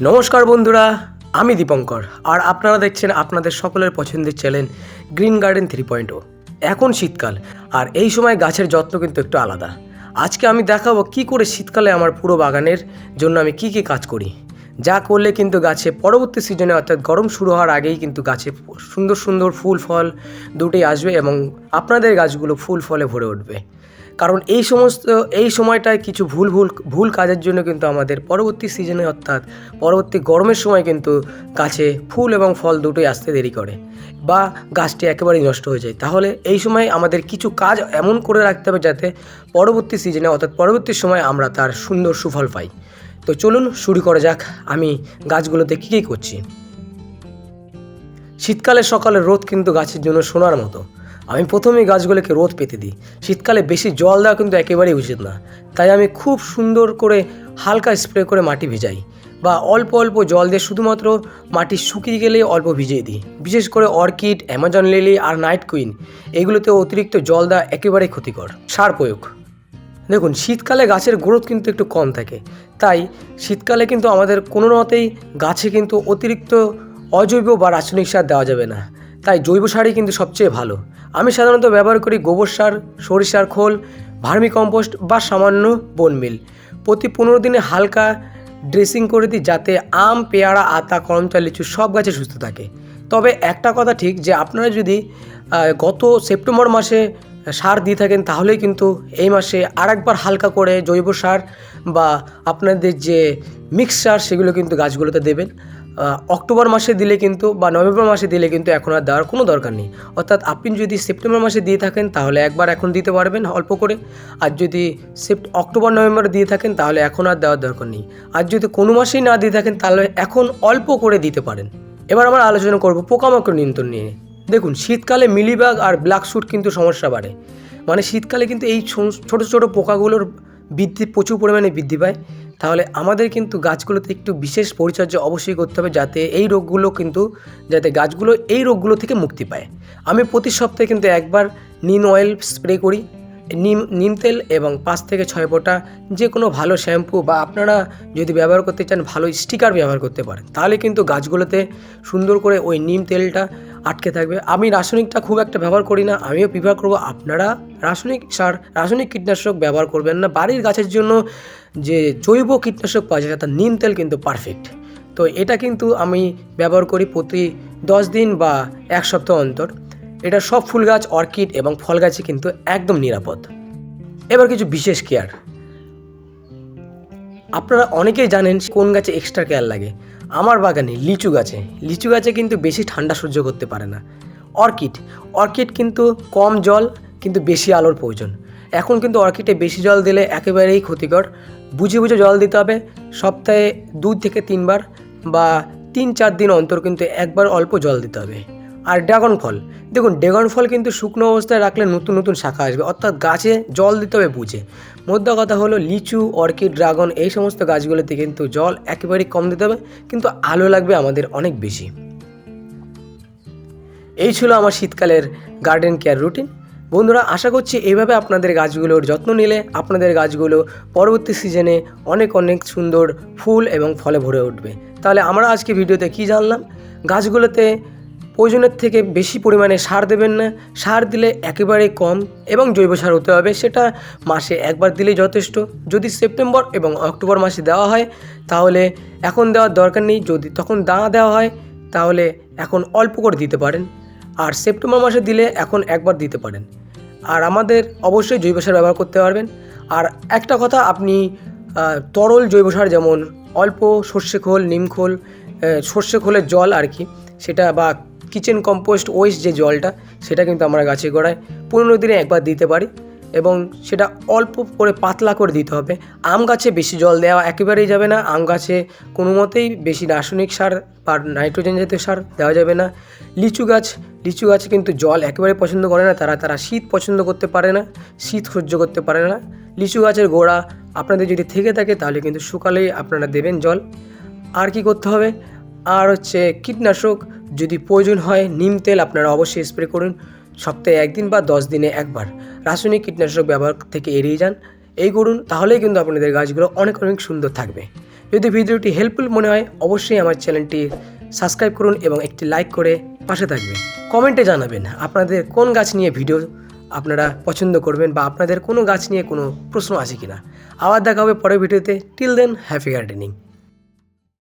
নমস্কার বন্ধুরা, আমি দীপঙ্কর আর আপনারা দেখছেন আপনাদের সকলের পছন্দের চ্যানেল গ্রিন গার্ডেন 3.0। এখন শীতকাল আর এই সময় গাছের যত্ন কিন্তু একটু আলাদা। আজকে আমি দেখাবো কি করে শীতকালে আমার পুরো বাগানের জন্য আমি কি কাজ করি, যা করলে কিন্তু গাছে পরবর্তী সিজনে অর্থাৎ গরম শুরু হওয়ার আগেই কিন্তু গাছে সুন্দর সুন্দর ফুল ফল দুটোই আসবে এবং আপনাদের গাছগুলো ফুল ফলে ভরে উঠবে। কারণ এই সময়টায় কিছু ভুল কাজের জন্য কিন্তু আমাদের পরবর্তী সিজনে অর্থাৎ পরবর্তী গরমের সময় কিন্তু গাছে ফুল এবং ফল দুটোই আসতে দেরি করে বা গাছটি একেবারেই নষ্ট হয়ে যায়। তাহলে এই সময় আমাদের কিছু কাজ এমন করে রাখতে হবে যাতে পরবর্তী সিজনে অর্থাৎ পরবর্তী সময় আমরা তার সুন্দর সুফল পাই। তো চলুন শুরু করা যাক আমি গাছগুলোতে কী করছি। শীতকালে সকালে রোদ কিন্তু গাছের জন্য সোনার মতো। আমি প্রথমেই গাছগুলোকে রোদ পেতে দিই। শীতকালে বেশি জল দেওয়া কিন্তু একেবারেই উচিত না, তাই আমি খুব সুন্দর করে হালকা স্প্রে করে মাটি ভিজাই বা অল্প অল্প জল দিয়ে শুধুমাত্র মাটি শুকিয়ে গেলেই অল্প ভিজিয়ে দিই। বিশেষ করে অর্কিড, অ্যামাজন লিলি আর নাইট কুইন এগুলোতে অতিরিক্ত জল দেওয়া একেবারেই ক্ষতিকর। সার প্রয়োগ দেখুন, শীতকালে গাছের গ্রোথ কিন্তু একটু কম থাকে, তাই শীতকালে কিন্তু আমাদের কোনো মতেই গাছে কিন্তু অতিরিক্ত অজৈব বা রাসায়নিক সার দেওয়া যাবে না, তাই জৈব সারই কিন্তু সবচেয়ে ভালো। আমি সাধারণত ব্যবহার করি গোবর সার, সরিষার খোল, ভার্মি কম্পোস্ট বা সামান্য বোন মিল। প্রতি 15 দিনে হালকা ড্রেসিং করে দিই যাতে আম, পেয়ারা, আতা, করমচা, লিচু সব গাছে সুস্থ থাকে। তবে একটা কথা ঠিক যে আপনারা যদি গত সেপ্টেম্বর মাসে সার দিয়ে থাকেন তাহলেই কিন্তু এই মাসে আরেকবার হালকা করে জৈব সার বা আপনাদের যে মিক্স সার সেগুলো কিন্তু গাছগুলোতে দেবেন। অক্টোবর মাসে দিলে কিন্তু বা নভেম্বর মাসে দিলে কিন্তু এখন আর দেওয়ার কোনো দরকার নেই। অর্থাৎ আপনি যদি সেপ্টেম্বর মাসে দিয়ে থাকেন তাহলে একবার এখন দিতে পারবেন অল্প করে, আর যদি অক্টোবর নভেম্বরে দিয়ে থাকেন তাহলে এখন আর দেওয়ার দরকার নেই। আর যদি কোনো মাসেই না দিয়ে থাকেন তাহলে এখন অল্প করে দিতে পারেন। এবার আমরা আলোচনা করব পোকামাকড় নিয়ন্ত্রণ নিয়ে। দেখুন, শীতকালে মিলিবাগ আর ব্ল্যাক শুট কিন্তু সমস্যা বাড়ে। মানে শীতকালে কিন্তু এই ছোটো ছোটো পোকাগুলোর প্রচুর পরিমাণে বৃদ্ধি পায়। তাহলে আমাদের কিন্তু গাছগুলোতে একটু বিশেষ পরিচর্যা অবশ্যই করতে হবে যাতে গাছগুলো এই রোগগুলো থেকে মুক্তি পায়। আমি প্রতি সপ্তাহে কিন্তু একবার নিম অয়েল স্প্রে করি। নিম তেল এবং 5 থেকে 6 ফোঁটা যে কোনো ভালো শ্যাম্পু বা আপনারা যদি ব্যবহার করতে চান ভালো স্টিকার ব্যবহার করতে পারেন, তাহলে কিন্তু গাছগুলোতে সুন্দর করে ওই নিম তেলটা আটকে থাকবে। আমি রাসায়নিকটা খুব একটা ব্যবহার করি না, আমিও প্রিফার করব আপনারা রাসায়নিক কীটনাশক ব্যবহার করবেন না। বাড়ির গাছের জন্য যে জৈব কীটনাশক পাওয়া যায় তার নিম তেল কিন্তু পারফেক্ট। তো এটা কিন্তু আমি ব্যবহার করি প্রতি 10 দিন বা 1 সপ্তাহ অন্তর। এটা সব ফুল গাছ, অর্কিড এবং ফল গাছে কিন্তু একদম নিরাপদ। এবার কিছু বিশেষ কেয়ার। আপনারা অনেকেই জানেন কোন গাছে এক্সট্রা কেয়ার লাগে। আমার বাগানে লিচু গাছে কিন্তু বেশি ঠান্ডা সহ্য করতে পারে না। অর্কিড কিন্তু কম জল কিন্তু বেশি আলোর প্রয়োজন। এখন কিন্তু অর্কিডে বেশি জল দিলে একেবারেই ক্ষতিকর। বুঝে জল দিতে হবে। সপ্তাহে 2 থেকে 3 বার বা 3-4 দিন অন্তর কিন্তু একবার অল্প জল দিতে হবে। আর ড্রাগন ফল, দেখুন ড্রাগন ফল কিন্তু শুকনো অবস্থায় রাখলে নতুন শাখা আসবে, অর্থাৎ গাছে জল দিতে হবে বুঝে। মোদ্দা কথা হলো লিচু, অর্কিড, ড্রাগন এই সমস্ত গাছগুলোতে কিন্তু জল একেবারেই কম দিতে হবে, কিন্তু আলো লাগবে আমাদের অনেক বেশি। এই ছিল আমার শীতকালের গার্ডেন কেয়ার রুটিন। বন্ধুরা, আশা করছি এইভাবে আপনাদের গাছগুলোর যত্ন নিলে আপনাদের গাছগুলো পরবর্তী সিজনে অনেক সুন্দর ফুল এবং ফলে ভরে উঠবে। তাহলে আমরা আজকে ভিডিওতে কি জানলাম, গাছগুলোতে প্রয়োজনের থেকে বেশি পরিমাণে সার দেবেন না। সার দিলে একেবারেই কম এবং জৈব সার হতে হবে, সেটা মাসে একবার দিলেই যথেষ্ট। যদি সেপ্টেম্বর এবং অক্টোবর মাসে দেওয়া হয় তাহলে এখন দেওয়ার দরকার নেই। যদি তখন দেওয়া হয় তাহলে এখন অল্প করে দিতে পারেন, আর সেপ্টেম্বর মাসে দিলে এখন একবার দিতে পারেন। আর আমাদের অবশ্যই জৈব সার ব্যবহার করতে পারবেন। আর একটা কথা, আপনি তরল জৈব সার যেমন অল্প সর্ষে খোল, নিম খোল, সর্ষে খোলের জল আর কি, সেটা বা কিচেন কম্পোস্ট ওয়েস্ট যে জলটা, সেটা কিন্তু আমরা গাছের গোড়ায় 15 দিনে একবার দিতে পারি এবং সেটা অল্প করে পাতলা করে দিতে হবে। আম গাছে বেশি জল দেওয়া একেবারেই যাবে না। আম গাছে কোনো মতেই বেশি রাসায়নিক সার বা নাইট্রোজেন জাতীয় সার দেওয়া যাবে না। লিচু গাছ কিন্তু জল একেবারে পছন্দ করে না, তারা শীত পছন্দ করতে পারে না, শীত সহ্য করতে পারে না। লিচু গাছের গোড়া আপনাদের যদি থেকে থাকে তাহলে কিন্তু সকালেই আপনারা দেবেন জল। আর কি করতে হবে, আর হচ্ছে কীটনাশক যদি প্রয়োজন হয় নিম তেল আপনারা অবশ্যই স্প্রে করুন সপ্তাহে 1 দিন বা 10 দিনে একবার। রাসায়নিক কীটনাশক ব্যবহার থেকে এড়িয়ে যান, এই করুন, তাহলেই কিন্তু আপনাদের গাছগুলো অনেক সুন্দর থাকবে। যদি ভিডিওটি হেল্পফুল মনে হয় অবশ্যই আমার চ্যানেলটি সাবস্ক্রাইব করুন এবং একটি লাইক করে পাশে থাকবেন। কমেন্টে জানাবেন আপনাদের কোন গাছ নিয়ে ভিডিও আপনারা পছন্দ করবেন বা আপনাদের কোনো গাছ নিয়ে কোনো প্রশ্ন আছে কিনা। আবার দেখা হবে পরের ভিডিওতে। Till then happy gardening.